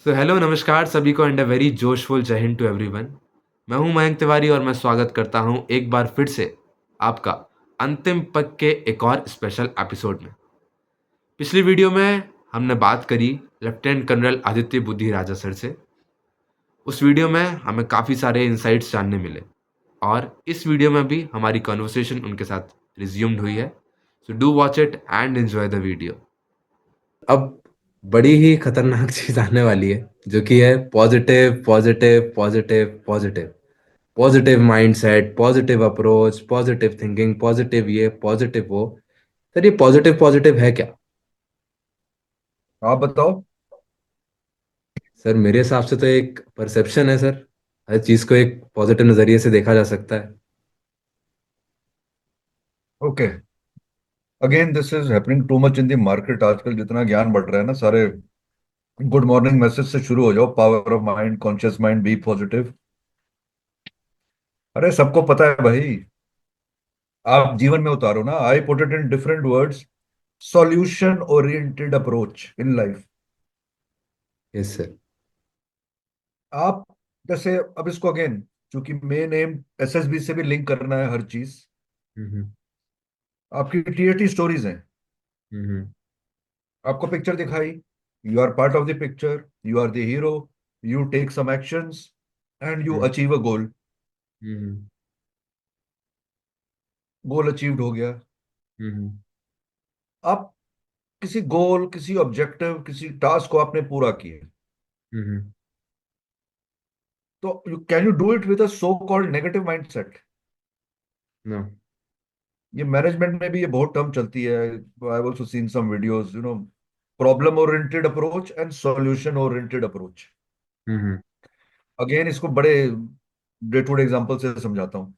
So hello नमस्कार सभी को एंड अ वेरी जोशफुल जय हिंद टू एवरीवन। मैं हूं मयंक तिवारी और मैं स्वागत करता हूं एक बार फिर से आपका अंतिम पग के एक और स्पेशल एपिसोड में। पिछली वीडियो में हमने बात करी लेफ्टिनेंट कर्नल आदित्य बुद्धि राजा सर से। उस वीडियो में हमें काफ़ी सारे इंसाइट्स जानने मिले और इस वीडियो में भी हमारी कन्वर्सेशन उनके साथ रिज्यूम्ड हुई है। So do watch it and enjoy the video. अब बड़ी ही खतरनाक चीज आने वाली है जो कि है positive positive positive positive positive mindset, positive approach, positive thinking, positive ये पॉजिटिव वो। सर ये पॉजिटिव पॉजिटिव है क्या? आप बताओ। सर मेरे हिसाब से तो एक परसेप्शन है सर। हर चीज को एक पॉजिटिव नजरिए से देखा जा सकता है। Okay, again this is happening too much in the market. आजकल जितना ज्ञान बढ़ रहा है ना, सारे गुड मॉर्निंग मैसेज से शुरू हो जाओ। Power of mind, conscious mind, be positive. अरे सबको पता है भाई। आप जीवन में उतारो ना, I put it in different words. Solution oriented approach in life. Yes sir. आप जैसे, अब इसको अगेन, चूंकि मेन एम एसएसबी से भी लिंक करना है हर चीज। हम्म। आपकी टीएटी स्टोरीज हैं। हम्म। आपको पिक्चर दिखाई, you are part of the picture, you are the hero, you take some actions and you hmm. Achieve a goal. Hmm. Goal achieved हो गया। हम्म। आप किसी गोल, किसी ऑब्जेक्टिव, किसी टास्क को आपने पूरा किया, हम्म। तो you can you do it with a so called negative mindset. No. ये मैनेजमेंट में भी ये बहुत टर्म चलती है। I also seen some videos, problem oriented approach and solution oriented approach. Hmm. Again इसको बड़े डे टू डे एग्जांपल से समझाता हूँ,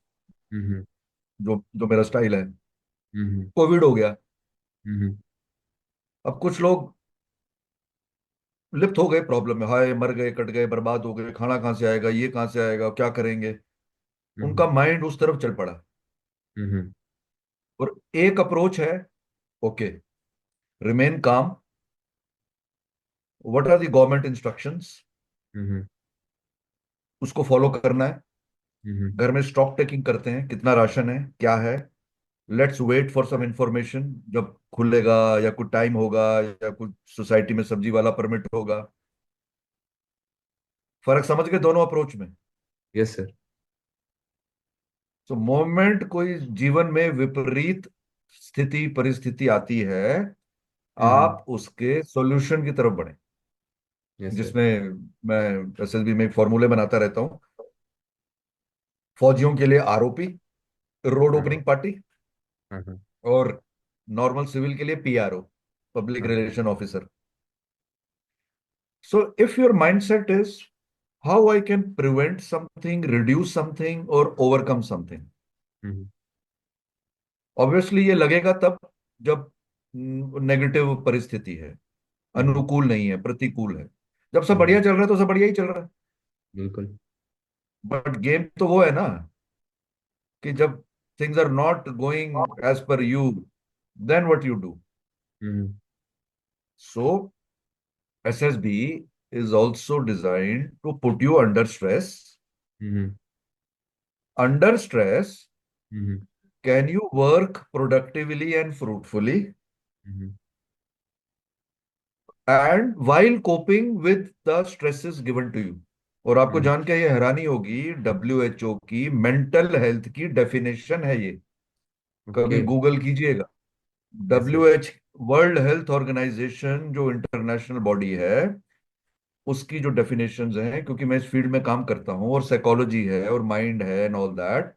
हम्म। जो जो मेरा स्टाइल है। हम्म। कोविड हो गया। हम्म। अब कुछ लोग लिप्त हो गए प्रॉब्लम में, हाय मर गए, कट गए, बर्बाद हो गए, खाना कहाँ से आएगा, ये कहाँ से आएगा, क्या करेंगे। हम्म। उनका माइंड उस तरफ चल पड़ा। हम्म। और एक अप्रोच है, okay, remain calm, what are the government instructions, hmm. उसको फॉलो करना है। हम्म। घर में स्टॉक टेकिंग करते हैं, कितना राशन है, क्या है। Let's wait for some information, जब खुलेगा या कुछ टाइम होगा, या कुछ सोसाइटी में सब्जी वाला परमिट होगा। फर्क समझ गए दोनों अप्रोच में। Yes sir. तो मोमेंट कोई जीवन में विपरीत स्थिति परिस्थिति आती है, हम्म। आप उसके सॉल्यूशन की तरफ बढ़े। Yes sir. जिसमें मैं एसएसबी में एक फॉर्मूले बनाता रहता हूँ। फौजियों के लिए आरओपी, रोड हाँ हाँ। Opening party. हाँ हाँ। और नॉर्मल सिविल के लिए पीआरओ, पब्लिक हाँ relation officer. So if your mindset is how I can prevent something, reduce something और ओवरकम समथिंग। हम्म। ऑब्वियसली ये लगेगा तब जब नेगेटिव परिस्थिति है, हम्म। अनुकूल नहीं है, प्रतिकूल है। जब सब बढ़िया हम्म। चल रहा है तो सब बढ़िया ही चल रहा है। बिल्कुल। बट गेम तो वो है ना, कि जब things are not going as per you, then what you do. Hmm. So SSB is also designed to put you under stress. Hmm. Under stress, hmm. can you work productively and fruitfully, hmm. and while coping with the stresses given to you? और आपको हम्म। जान के ये हैरानी होगी, W H O की mental health की definition है ये। कभी ओके। गूगल कीजिएगा। Yes W sir. H world health organisation जो इंटरनेशनल बॉडी है, उसकी जो डेफिनेशंस हैं, क्योंकि मैं इस फील्ड में काम करता हूँ और साइकोलॉजी है और माइंड है एंड ऑल दैट।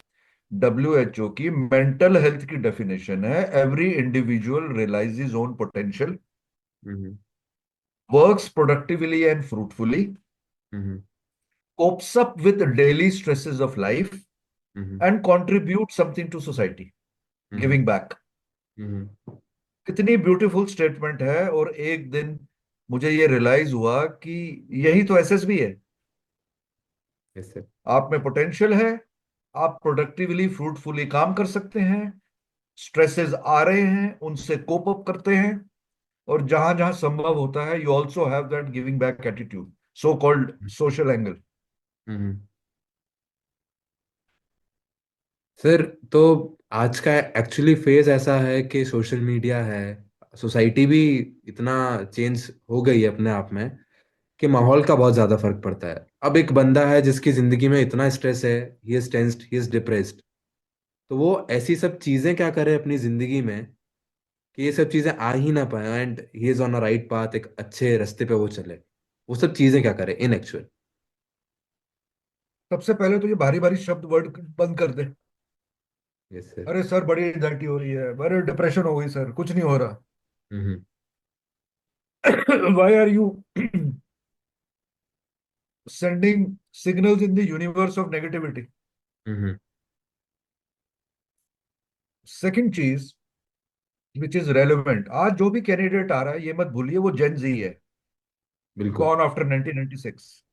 डब्ल्यूएचओ की मेंटल हेल्थ की डेफिनेशन है, every individual realises own potential, hmm. Works productively and fruitfully, hmm. copes up with daily stresses of life, hmm. and contribute something to society, hmm. giving back। Hmm. कितनी beautiful statement है। और एक दिन मुझे ये realise हुआ कि यही तो एसएसबी है। Yes sir. आप में पोटेंशियल है, आप प्रोडक्टिवली फ्रूटफुली काम कर सकते हैं, स्ट्रेसेस आ रहे हैं उनसे कोप अप करते हैं, और जहां जहां संभव होता है you also have that giving back attitude. So called social angle. Hmm. Sir, तो आज का एक्चुअली फेज ऐसा है कि सोशल मीडिया है, सोसाइटी भी इतना चेंज हो गई है अपने आप में कि माहौल का बहुत ज्यादा फर्क पड़ता है। अब एक बंदा है जिसकी जिंदगी में इतना स्ट्रेस है, he is tensed, he is depressed, तो वो ऐसी सब चीजें क्या करे अपनी जिंदगी में कि ये सब चीजें आ ही ना पाए, and he is on a right path, एक अच्छे रास्ते पे वो चले। वो सब चीजें क्या करे इन एक्चुअल? सबसे पहले तो ये भारी भारी शब्द वर्ड बंद कर दे। Yes sir. अरे सर बड़ी एंजाइटी हो रही है, अरे डिप्रेशन हो गई सर, कुछ नहीं हो रहा। Hmm. Why are you sending signals in the universe of negativity? Hmm. Second चीज विच इज रेलिवेंट, आज जो भी कैंडिडेट आ रहा है ये मत भूलिए वो जेन जी है, बिल्कुल। Born after 1996।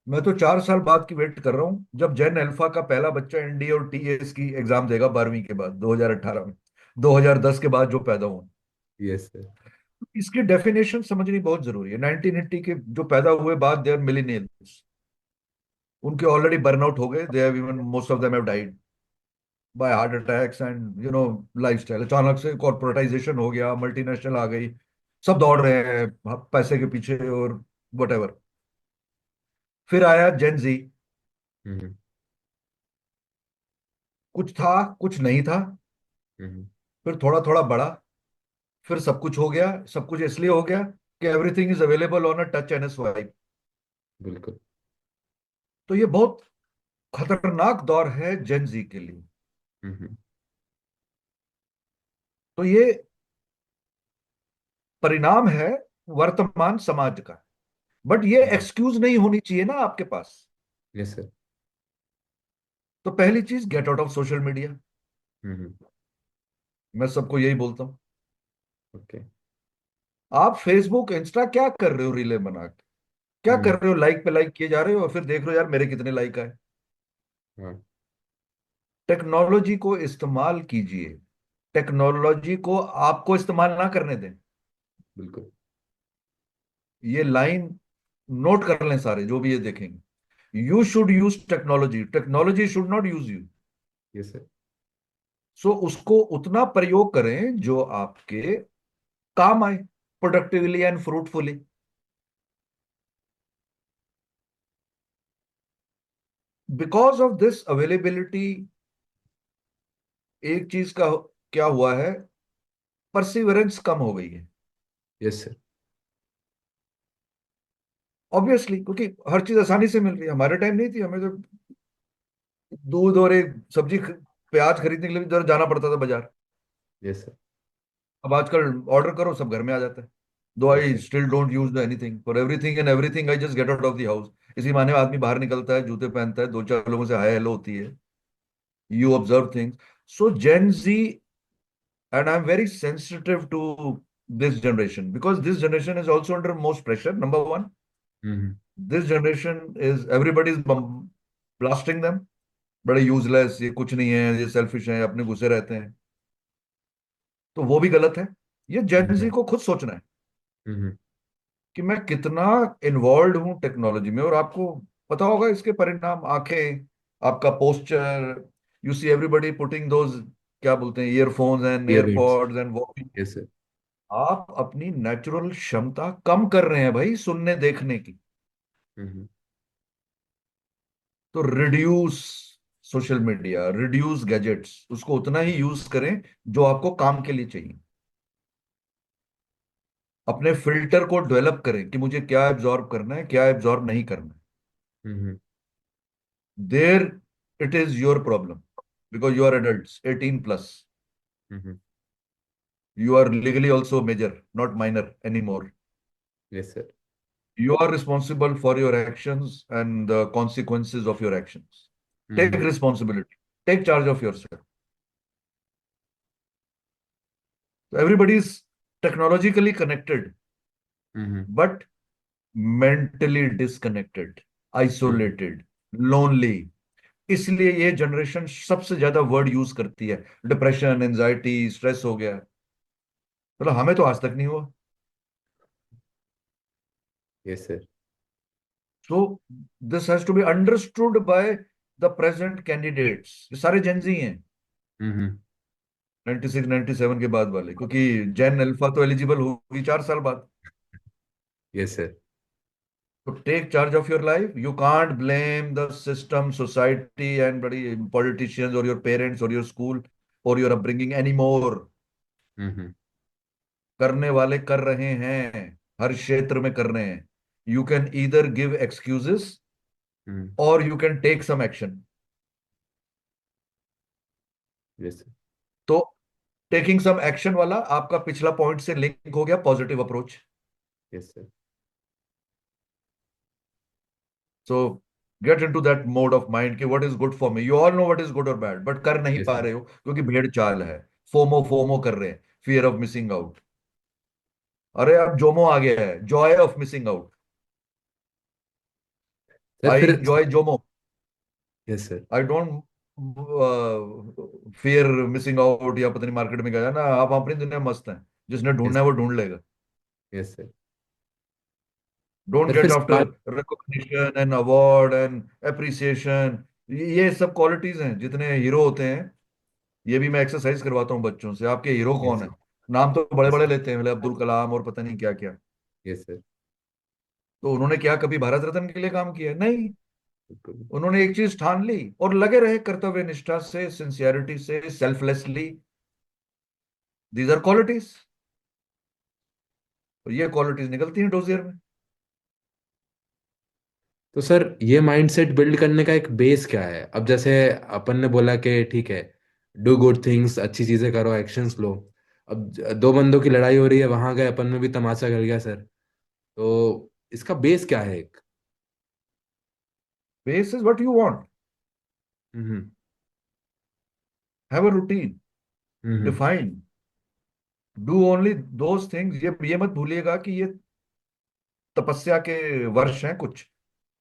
मैं तो 4 साल बाद की वेट कर रहा हूँ जब जेन अल्फा का पहला बच्चा एनडीए और टीएस की एग्जाम देगा 12वीं के बाद 2018 में, 2010 के बाद जो पैदा हुआ। Yes sir. इसकी डेफिनेशन समझनी बहुत जरूरी है। 1980 के जो पैदा हुए बाद दे आर मिलीनियल्स, उनके ऑलरेडी बर्नआउट हो गए, they have even most of them have died by heart attacks and lifestyle. अचानक से कॉर्पोरेटाइजेशन हो गया, मल्टीनेशनल आ गई, सब दौड़ रहे हैं पैसे के पीछे और वट। फिर आया जेन जी, हम्म। कुछ था कुछ नहीं था, हम्म। फिर थोड़ा थोड़ा बढ़ा, फिर सब कुछ हो गया। सब कुछ इसलिए हो गया कि everything is available on a touch and a swipe. बिल्कुल। तो ये बहुत खतरनाक दौर है जेन जी के लिए। हम्म। तो ये परिणाम है वर्तमान समाज का, बट ये एक्सक्यूज नहीं होनी चाहिए ना आपके पास। Yes sir. तो पहली चीज, get out of social media. Hmm. मैं सबको यही बोलता हूँ। ओके। आप फेसबुक इंस्टा क्या कर रहे हो रीले बना के? क्या कर हम्म। रहे हो? लाइक पे लाइक किए जा रहे हो और फिर देख रहे हो यार मेरे कितने लाइक आए। हाँ। टेक्नोलॉजी को इस्तेमाल कीजिए, टेक्नोलॉजी को आपको इस्तेमाल ना करने दें। बिल्कुल। ये लाइन नोट कर लें सारे जो भी ये देखेंगे। You should use technology, technology should not use you. Yes sir. So उसको उतना प्रयोग करें जो आपके काम आए, productively and fruitfully. Because of this availability, एक चीज का क्या हुआ है, परसिवरेंस कम हो गई है। Yes sir. ऑब्वियसली, क्योंकि हर चीज आसानी से मिल रही है। हमारे टाइम नहीं थी, हमें तो दूध और एक सब्जी प्याज खरीदने के लिए भी जरा जाना पड़ता था बाजार। Yes sir. अब आजकल ऑर्डर करो सब घर में आ जाता है। दो yes I sir. Still don't use the anything, for everything and everything I just get out of the house. इसी माने आदमी बाहर निकलता है, जूते पहनता है, दो चार लोगों से हाय हेलो होती है, you observe things. So Gen Z, and I am very sensitive to this generation because this generation is also under most pressure. Number one, hmm. this generation is everybody is blasting them, बड़े useless, ये कुछ नहीं है, ये selfish है, अपने घुसे रहते हैं। तो वो भी गलत है। ये जेनजी हम्म। को खुद सोचना है हम्म। कि मैं कितना इन्वॉल्व हूं टेक्नोलॉजी में। और आपको पता होगा इसके परिणाम, आंखें, आपका posture, you see everybody putting those, क्या बोलते हैं, earphones and earbuds. AirPods and वो। Yes sir. आप अपनी नेचुरल क्षमता कम कर रहे हैं भाई सुनने देखने की। हम्म। तो reduce social media, reduce gadgets, उसको उतना ही यूज करें जो आपको काम के लिए चाहिए। अपने फिल्टर को डेवलप करें कि मुझे क्या एब्जॉर्ब करना है, क्या एब्जॉर्ब नहीं करना है। Hmm. There it is your problem, because you are adult 18 plus. Hmm. You are legally also major, not minor any more. Yes sir. You are responsible for your actions and the consequences of your actions. Take hmm. responsibility. Take charge of yourself. So everybody is technologically connected, hmm. but mentally disconnected, hmm. isolated, lonely. इसलिए ये generation सबसे ज्यादा word use करती है। Depression, anxiety, stress हो गया। मतलब हमें तो आज तक नहीं हुआ। Yes sir. So this has to be understood by the present candidates, सारे जेनजी हैं, हम्म। 96 97 के बाद वाले, क्योंकि जेन अल्फा तो एलिजिबल होगी 4 साल बाद। Yes sir. तो take charge of your life, you can't blame the system, society and बड़ी पॉलिटिशियंस और योर पेरेंट्स और योर स्कूल और your upbringing any more. Hmm. करने वाले कर रहे हैं, हर क्षेत्र में कर रहे हैं। You can either give excuses hmm. और you can take some action. Yes sir. तो टेकिंग सम एक्शन वाला आपका पिछला पॉइंट से लिंक हो गया, positive approach. Yes sir. So get into that mode of mind कि what is good for me, you all know what is good और bad, but कर नहीं यस पा सर। रहे हो क्योंकि भेड़ चाल है। फोमो फोमो कर रहे हैं, फियर ऑफ मिसिंग आउट। अरे अब जोमो आ गया है, joy of missing out. Sir I fear. Enjoy JOMO, yes sir. I don't fear missing out. या पता नहीं मार्केट में गया ना, आप अपनी दुनिया में मस्त हैं, जिसने ढूंढना यस। है वो ढूंढ लेगा। Yes sir. डोंट सर फिर गेट आफ्टर सवाल। Recognition and award and appreciation. ये सब क्वालिटीज हैं, जितने हीरो होते हैं। ये भी मैं एक्सरसाइज करवाता हूँ बच्चों से, आपके हीरो यस कौन है? सर। नाम तो बड़े यस बड़े सर। लेते हैं, मतलब अब्दुल कलाम और पता नहीं क्या क्या। Yes sir. तो उन्होंने क्या कभी भारत रत्न के लिए काम किया है? नहीं। बिल्कुल। उन्होंने एक चीज ठान ली और लगे रहे कर्तव्य निष्ठा से, सिंसियरिटी से, सेल्फलेसली। These are qualities. और ये क्वालिटीज निकलती हैं डोजियर में। तो सर ये माइंडसेट बिल्ड करने का एक बेस क्या है? अब जैसे अपन ने बोला कि ठीक है, डू गुड थिंग्स, अच्छी चीजें करो, एक्शंस लो। अब दो बंदों की लड़ाई हो रही है, वहां गए, अपन में भी तमाशा कर गया सर। तो इसका बेस क्या है एक? Base is what you want. Hmm. Have a routine, hmm. Define, do only those things. ये मत भूलिएगा कि ये तपस्या के वर्ष हैं कुछ,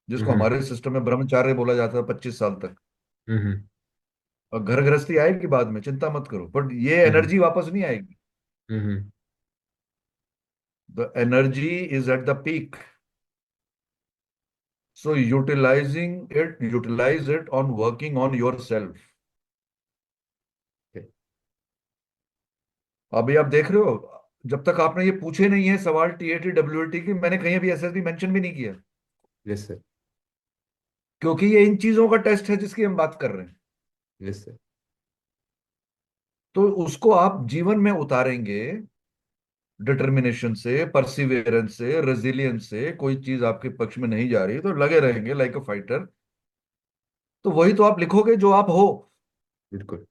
जिसको हम्म। हमारे सिस्टम में ब्रह्मचार्य बोला जाता है, 25 साल तक। हम्म। और घर गृहस्थी आएगी बाद में, चिंता मत करो, बट ये हम्म। एनर्जी वापस नहीं आएगी। Hmm. The energy is at the peak, so utilize it on working on yourself. अभी आप देख रहे हो, जब तक आपने ये पूछे नहीं है सवाल टीएटी डब्ल्यूटी की, मैंने कहीं भी एसएसबी मेंशन भी नहीं किया, यस सर। क्योंकि ये इन चीजों का टेस्ट है जिसकी हम बात कर रहे हैं। Yes sir. तो उसको आप जीवन में उतारेंगे, डिटर्मिनेशन से, परसिवियरेंस से, रेजिलियंस से। कोई चीज आपके पक्ष में नहीं जा रही तो लगे रहेंगे लाइक अ फाइटर। तो वही तो आप लिखोगे जो आप हो। बिल्कुल।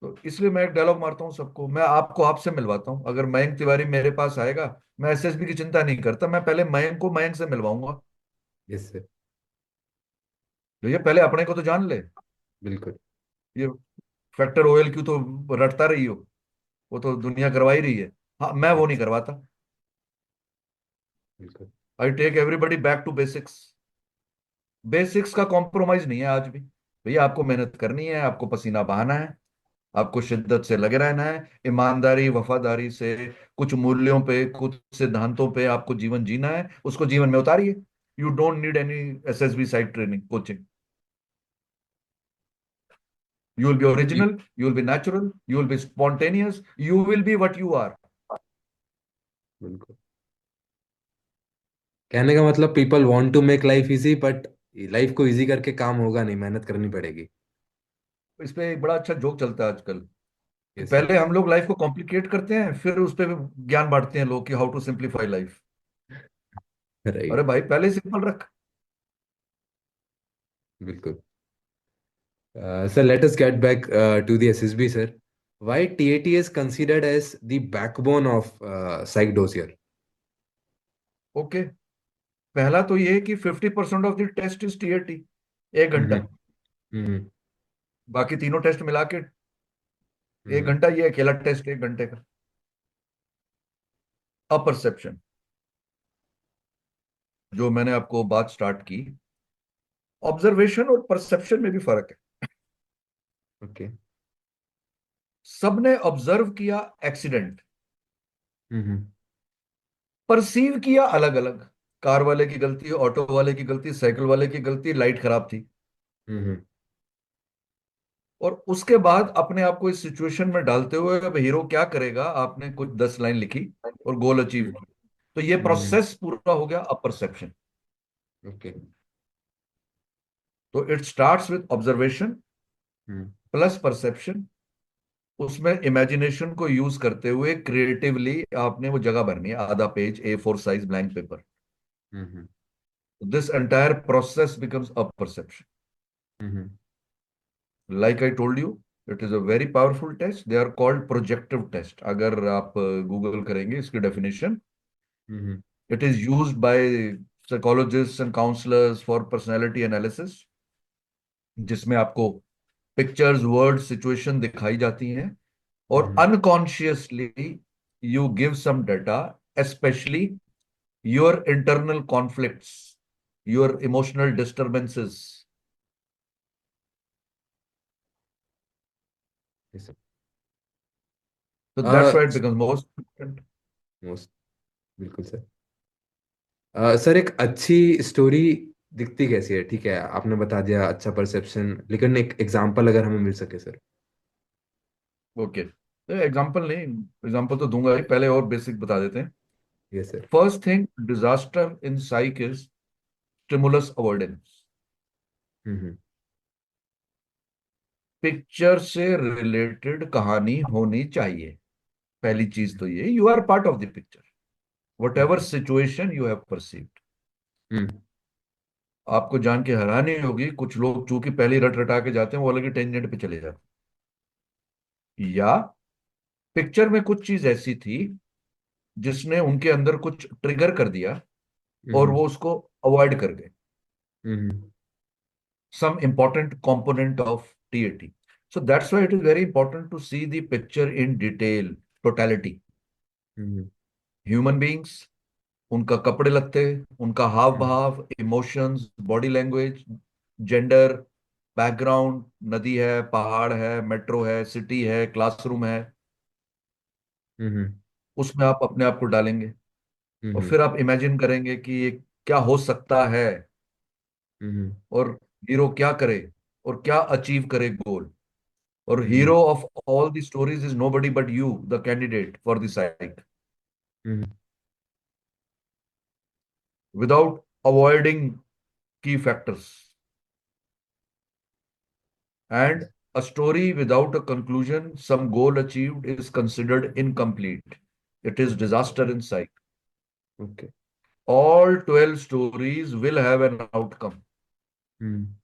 तो इसलिए मैं एक डायलॉग मारता हूँ सबको, मैं आपको आपसे मिलवाता हूँ। अगर मयंक तिवारी मेरे पास आएगा, मैं एसएसबी की चिंता नहीं करता, मैं पहले मयंक को मयंक से मिलवाऊंगा। Yes sir. भैया पहले अपने को तो जान ले। बिल्कुल। ये फैक्टर ऑयल क्यों तो रटता रही हो, वो तो दुनिया करवा ही रही है। हाँ, मैं वो नहीं यस। करवाता। बिल्कुल। I take everybody back to basics. Basics का कॉम्प्रोमाइज नहीं है आज भी। भैया आपको मेहनत करनी है, आपको पसीना बहाना है, आपको शिद्दत से लगे रहना है, ईमानदारी वफादारी से, कुछ मूल्यों पे, कुछ सिद्धांतों पे आपको जीवन जीना है, उसको जीवन में उतारिए। You don't need any SSB site training coaching. You will be जी। Original, you will be natural, you will be spontaneous, you will be what you are. बिल्कुल। कहने का मतलब people want to make life easy, but life को easy करके काम होगा नहीं, मेहनत करनी पड़ेगी। इस पे एक बड़ा अच्छा जोक चलता है आजकल कि यस सर। पहले हम लोग लाइफ को कॉम्प्लिकेट करते हैं, फिर उस पे ज्ञान बांटते हैं लोग कि हाउ टू सिंप्लीफाई लाइफ। अरे राइट। भाई पहले सिंपल रख। बिल्कुल। Sir let us get back to the SSB sir. Why TAT is considered as the backbone of psych dossier? Okay, पहला तो ये है कि 50% of the test is TAT, 1 घंटा। हम्म। हम्म। बाकी तीनों टेस्ट मिला के एक हम्म। घंटा, ये अकेला टेस्ट 1 घंटे का। अपरसेप्शन, जो मैंने आपको बात स्टार्ट की, ऑब्जर्वेशन और परसेप्शन में भी फर्क है। ओके। सबने ऑब्जर्व किया एक्सीडेंट, हम्म। परसीव किया अलग अलग। कार वाले की गलती, ऑटो वाले की गलती, साइकिल वाले की गलती, लाइट खराब थी। हम्म और उसके बाद अपने आप को इस सिचुएशन में डालते हुए अब हीरो क्या करेगा, आपने कुछ 10 लाइन लिखी और गोल अचीव हम्म की। तो ये हम्म प्रोसेस पूरा हो गया अपरसेप्शन। ओके। तो it starts with observation hmm plus perception, उसमें इमेजिनेशन को यूज करते हुए क्रिएटिवली आपने वो जगह भरनी है, आधा page A4 size blank paper. Hmm this entire process becomes a perception. Hmm like I told you, it is a very powerful test, they are called projective test. अगर आप गूगल करेंगे इसकी definition, hmm it is used by psychologist and counsellors for personality analysis, जिसमें आपको pictures, word, situation दिखाई जाती हैं और hmm unconsciously you give some data, specially your internal conflicts, your emotional disturbances. yes, sir. So that's uh, why it becomes most important. most बिल्कुल sir. Sir एक अच्छी story दिखती कैसी है? ठीक है, आपने बता दिया अच्छा परसेप्शन, लेकिन एक एग्जांपल अगर हमें मिल सके सर। ओके, एग्जाम्पल नहीं, एग्जाम्पल तो दूंगा ही, पहले और बेसिक बता देते हैं। Yes sir. First thing, disaster in psych is stimulus avoidance. Hmm picture से रिलेटेड कहानी होनी चाहिए। पहली चीज तो ये, you are part of the picture, whatever hmm situation you have perceived. Hmm आपको जान के हैरानी होगी, कुछ लोग चूंकि पहले रट रटा के जाते हैं, वो अलग ही टेंजेंट पे चले जाते हैं। या पिक्चर में कुछ चीज ऐसी थी जिसने उनके अंदर कुछ ट्रिगर कर दिया और हम्म वो उसको अवॉइड कर गए, हम्म some important component of TAT. So that's why it is very important to see the picture in detail, totality. Hmm Human beings, उनका कपड़े लत्ते, उनका हाव हम्म भाव, emotions, body language, gender, background, नदी है, पहाड़ है, मेट्रो है, सिटी है, क्लासरूम है, हम्म उसमें आप अपने आप को डालेंगे और हम्म फिर आप इमेजिन करेंगे कि ये क्या हो सकता है, हम्म और हीरो क्या करे और क्या अचीव करे गोल। Or hmm hero of all the stories is nobody but you, the candidate for the psych, hmm without avoiding key factors. And a story without a conclusion, some goal achieved, is considered incomplete. It is disaster in psych. Okay. All 12 stories will have an outcome. Hmm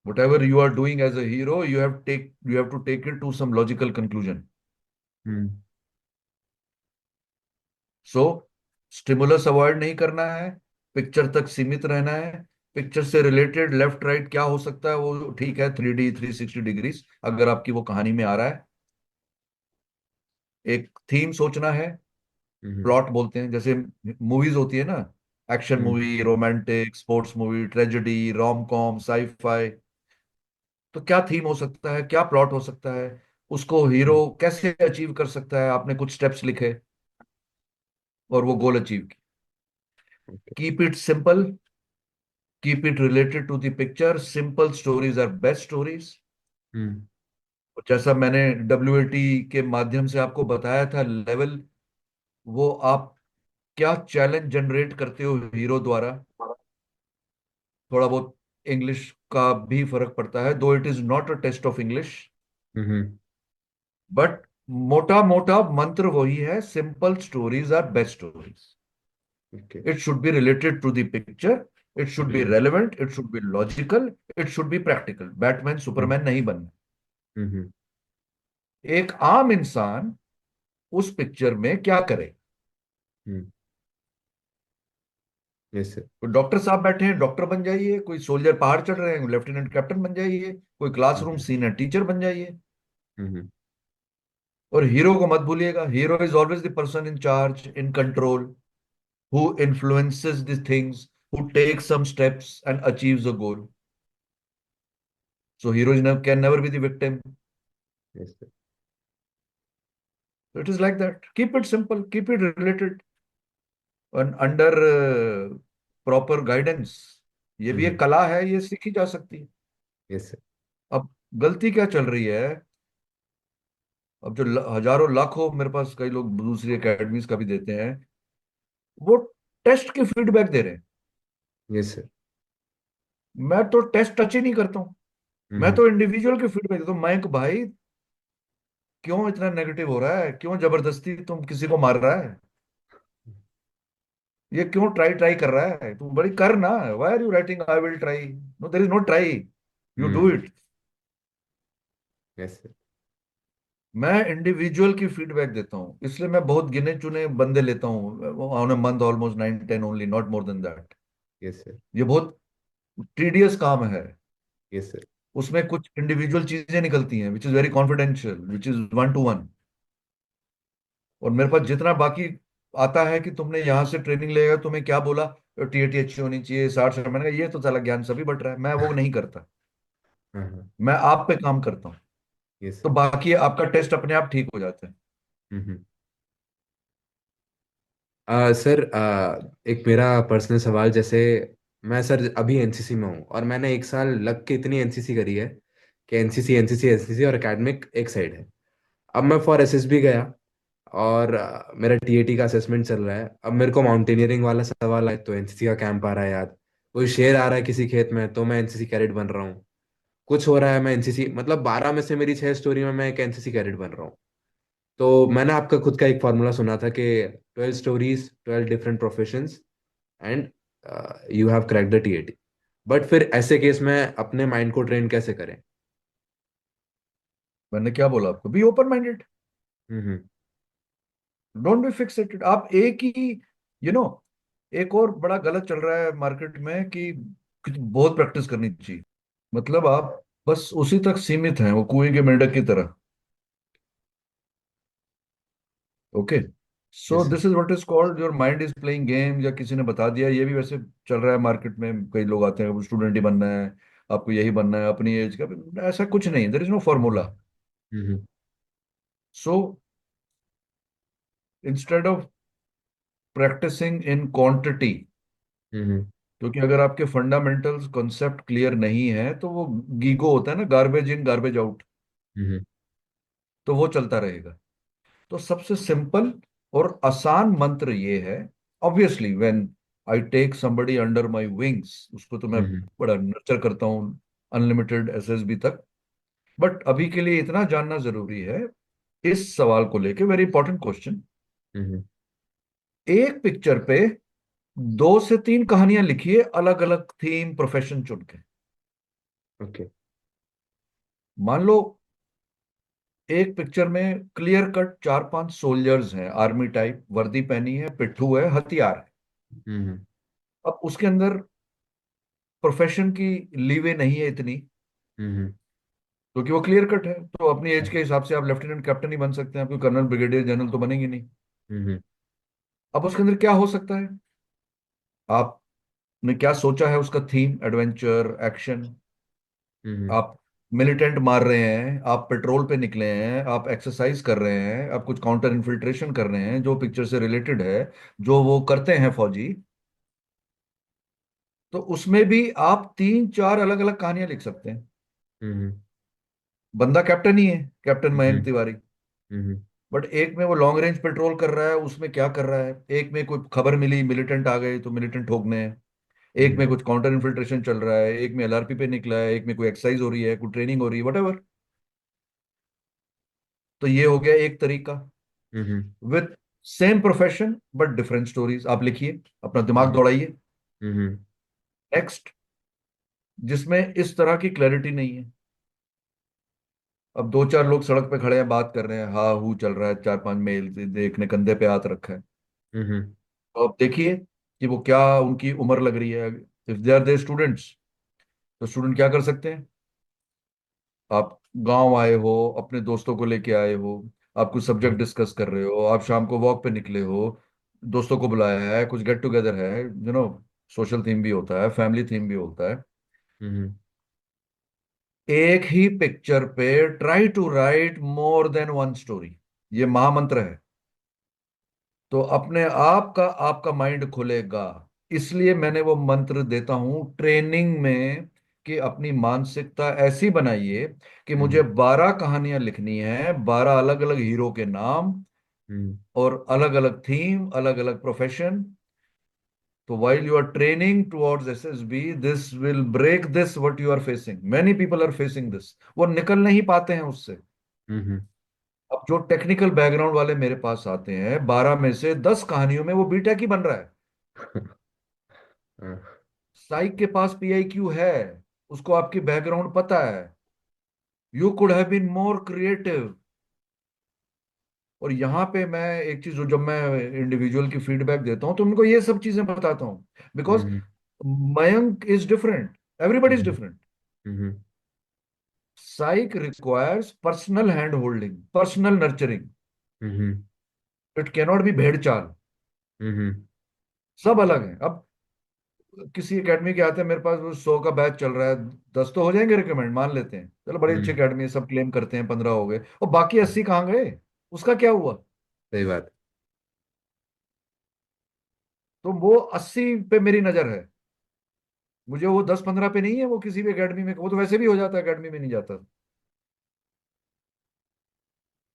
Whatever you are doing as a hero, you have to take it to some logical conclusion. Hmm so stimulus avoid नहीं करना है, picture तक सीमित रहना है। Picture से related left right क्या हो सकता है वो ठीक है, 3D 360 डिग्रीज अगर आपकी वो कहानी में आ रहा है। एक थीम सोचना है, हम्म प्लॉट बोलते हैं, जैसे मूवीज होती है ना, action hmm movie, romantic, sports movie, tragedy, rom com, sci fi. तो क्या थीम हो सकता है, क्या प्लॉट हो सकता है, उसको हीरो हम्म कैसे अचीव कर सकता है, आपने कुछ स्टेप्स लिखे और वो गोल अचीव की। Okay. Keep it simple, keep it related to the picture, simple stories are best stories। हम्म जैसा मैंने WAT के माध्यम से आपको बताया था लेवल, वो आप क्या चैलेंज जनरेट करते हो हीरो द्वारा। थोड़ा बहुत इंग्लिश का भी फर्क पड़ता है, though it is not a test of English, hmm but मोटा मोटा मंत्र वही है, simple stories are best stories. Okay. It should be related to the picture, it should be hmm relevant, it should be logical, it should be practical. Batman hmm Superman नहीं बनना। हम्म एक आम इंसान उस पिक्चर में क्या करे। हम्म यस सर। कोई डॉक्टर साहब बैठे हैं, डॉक्टर बन जाइए। कोई सोल्जर पहाड़ चढ़ रहे हैं, लेफ्टिनेंट कैप्टन बन जाइए। कोई क्लासरूम हम्म सीनियर टीचर बन जाइए। हम्म और हीरो को मत भूलिएगा, hero is always the person in charge, in control, who influences the things, who takes some steps and achieves a goal. So hero can never be the victim. Yes sir. It is like that, keep it simple, keep it related. Under proper guidance. ये भी एक हम्म। कला है, ये सीखी जा सकती है। Yes sir. अब गलती क्या चल रही है? अब जो हजारों लाखों मेरे पास कई लोग दूसरी एकेडमीज का भी देते हैं, वो टेस्ट के फीडबैक दे रहे हैं। Yes sir. मैं तो टेस्ट टच ही नहीं करता हूँ। मैं हम्म। तो इंडिविजुअल के फीडबैक देता हूँ। मयंक भाई, क्यों इतना नेगेटिव हो रहा है? क्यों जबरदस्ती तुम किसी को मार रहा है? ये क्यों ट्राई ट्राई कर रहा है? तुम बड़ी कर ना। Why are you writing I will try? No, there is no try, you do hmm. It. Yes sir. मैं इंडिविजुअल की फीडबैक देता हूँ, इसलिए मैं बहुत गिने चुने बंदे लेता हूँ on a month, almost 9 10 only, not more then that. Yes sir. ये बहुत टीडियस काम है। Yes sir. उसमें कुछ इंडिविजुअल चीजें निकलती हैं विच is very confidential, which is 1 to 1। और मेरे पास जितना बाकी आता है कि तुमने यहाँ से ट्रेनिंग लेगा, तुम्हें क्या बोला, टीएटी अच्छी होनी चाहिए, 60 मैंने कहा ये तो साला ज्ञान सभी बट रहा है, मैं वो नहीं करता। हाँ हाँ। मैं आप पे काम करता हूँ। यस तो सर। बाकी आपका टेस्ट अपने आप ठीक हो जाता है। हम्म। सर, एक मेरा पर्सनल सवाल, जैसे मैं सर अभी एनसीसी में हूँ और मैंने एक साल लग के इतनी एनसीसी करी है कि एनसीसी एनसीसी एनसीसी और एकेडमिक एक साइड है। अब मैं फॉर एसएसबी गया और मेरा टीएटी का असेसमेंट चल रहा है। अब मेरे को माउंटेनियरिंग वाला सवाल है तो एनसीसी का कैंप आ रहा है याद। कोई शेर आ रहा है किसी खेत में तो मैं एनसीसी कैडेट बन रहा हूँ। कुछ हो रहा है मैं एनसीसी, मतलब 12 में से मेरी 6 स्टोरी में मैं एक एनसीसी कैडेट बन रहा हूँ। तो मैंने आपका खुद का एक फॉर्मूला सुना था कि 12 stories 12 different professions and you have crack the TAT. But फिर ऐसे केस में अपने माइंड को ट्रेन कैसे करें? मैंने क्या बोला आपको? Be open minded, hmm. Don't be fixated. आप एक ही, यू नो, एक और बड़ा गलत चल रहा है मार्केट में कि बहुत प्रैक्टिस करनी चाहिए। मतलब आप बस उसी तक सीमित हैं, वो कुएं के मेंढक की तरह। Okay, so yes sir. This is what is called your mind is playing game, या किसी ने बता दिया। ये भी वैसे चल रहा है मार्केट में, कई लोग आते हैं स्टूडेंट ही बनना है, आपको यही बनना है अपनी एज का। ऐसा कुछ नहीं, there is no formula. Hmm. So instead of practising in quantity, hmm. क्योंकि अगर आपके फंडामेंटल्स कॉन्सेप्ट क्लियर नहीं है तो वो गीगो होता है ना, गार्बेज इन गार्बेज आउट, हम्म। तो वो चलता रहेगा। तो सबसे सिंपल और आसान मंत्र ये है। Obviously when I take somebody under my wings, उसको तो मैं हम्म। बड़ा नर्चर करता हूँ अनलिमिटेड एसएसबी तक। बट अभी के लिए इतना जानना जरूरी है इस सवाल को लेके, वेरी इंपॉर्टेंट क्वेश्चन। हम्म। एक पिक्चर पे 2 से 3 कहानियां लिखिए, अलग अलग थीम प्रोफेशन चुन के। ओके। मान लो एक पिक्चर में क्लियर कट 4 5 सोल्जर्स हैं, आर्मी टाइप वर्दी पहनी है, पिट्ठू है, हथियार है। हम्म। अब उसके अंदर प्रोफेशन की लीवे नहीं है इतनी, हम्म। क्योंकि वो क्लियर कट है। तो अपनी एज के हिसाब से आप लेफ्टिनेंट कैप्टन ही बन सकते हैं, आप कोई कर्नल ब्रिगेडियर जनरल तो बनेंगे नहीं। हम्म। अब उसके अंदर क्या हो सकता है? आपने क्या सोचा है उसका थीम? Adventure, action. हम्म। आप मिलिटेंट मार रहे हैं, आप पेट्रोल पे निकले हैं, आप एक्सरसाइज कर रहे हैं, आप कुछ काउंटर इन्फिल्ट्रेशन कर रहे हैं जो पिक्चर से रिलेटेड है, जो वो करते हैं फौजी। तो उसमें भी आप 3 4 अलग अलग कहानियां लिख सकते हैं। हम्म। बंदा कैप्टन ही है, captain Mayank hmm. Tiwari. Hmm. But एक में वो लॉन्ग रेंज पेट्रोल कर रहा है, उसमें क्या कर रहा है? एक में कोई खबर मिली मिलिटेंट आ गए तो मिलिटेंट ठोकने हैं। एक में हम्म। कुछ काउंटर इन्फिल्ट्रेशन चल रहा है, एक में एलआरपी पे निकला है, एक में कोई एक्सरसाइज हो रही है, कोई ट्रेनिंग हो रही है, वट। तो ये हो गया एक तरीका। Hmm. With same profession but different stories आप लिखिए, अपना दिमाग हम्म। दौड़ाइए। हम्म। नेक्स्ट, जिसमें इस तरह की क्लैरिटी नहीं है। अब 2 4 लोग सड़क पे खड़े हैं, बात कर रहे हैं, हा हू चल रहा है, 4 5 मेल देखने कंधे पे हाथ रखा है। हम्म। तो अब देखिए कि वो क्या उनकी उम्र लग रही है। If they are they students, तो स्टूडेंट क्या कर सकते हैं? आप गांव आए हो, अपने दोस्तों को लेके आए हो, आप कुछ सब्जेक्ट डिस्कस कर रहे हो, आप शाम को वॉक पे निकले हो, दोस्तों को बुलाया है, कुछ गेट टुगेदर है, सोशल थीम भी होता है, फैमिली थीम भी होता है। हम्म। एक ही पिक्चर पे try to write more than one story, ये महामंत्र है। तो अपने आप का आपका माइंड खुलेगा। इसलिए मैंने वो मंत्र देता हूं ट्रेनिंग में कि अपनी मानसिकता ऐसी बनाइए कि मुझे हम्म 12 कहानियां लिखनी है, 12 अलग अलग हीरो के नाम हम्म और अलग अलग थीम, अलग अलग प्रोफेशन। तो while you are training towards SSB, this will break this what you are facing. Many people are facing this. वो निकल नहीं पाते हैं उससे। हम्म अब जो टेक्निकल बैकग्राउंड वाले मेरे पास आते हैं, 12 में से 10 कहानियों में वो बीटेक ही बन रहा है। हाँ, साइक के पास PIQ है, उसको आपकी बैकग्राउंड पता है। You could have been more creative. और यहाँ पे मैं एक चीज, जब मैं इंडिविजुअल की फीडबैक देता हूँ तो उनको ये सब चीजें बताता हूँ। Because hmm Mayank is different, everybody is hmm different. Hmm Psych requires personal hand holding, personal nurturing. Hmm It cannot be भेड़ चाल। हम्म सब अलग है। अब किसी एकेडमी के आते हैं मेरे पास, वो 100 का बैच चल रहा है, 10 तो हो जाएंगे रिकमेंड, मान लेते हैं, चलो बड़ी अच्छी हम्म, एकेडमी है, सब क्लेम करते हैं, 15 हो गए, और बाकी 80 कहाँ गए? उसका क्या हुआ? सही बात। तो वो 80 पे मेरी नजर है। मुझे वो 10-15 पे नहीं है। वो किसी भी एकेडमी में, वो तो वैसे भी हो जाता है, एकेडमी में नहीं जाता।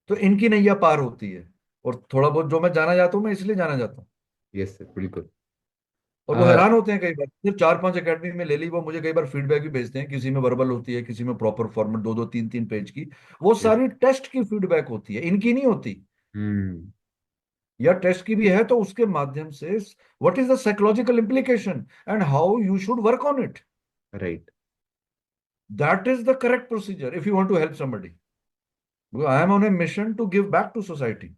तो इनकी नैया पार होती है। और थोड़ा बहुत जो मैं जाना जाता हूँ, मैं इसलिए जाना जाता हूँ। यस सर, बिल्कुल। और वो हैरान होते हैं कई बार, सिर्फ 4-5 एकेडमी में ले ली, वो मुझे कई बार फीडबैक भी भेजते हैं, किसी में वर्बल होती है, किसी में प्रॉपर फॉर्मेट, 2-2 3-3 पेज की। वो यस। सारी टेस्ट की फीडबैक होती है, इनकी नहीं होती। हम्म। या टेस्ट की भी है तो उसके माध्यम से what is the psychological implication and how you should work on it. Right. That is the correct procedure if you want to help somebody. I am on a mission to give back to society.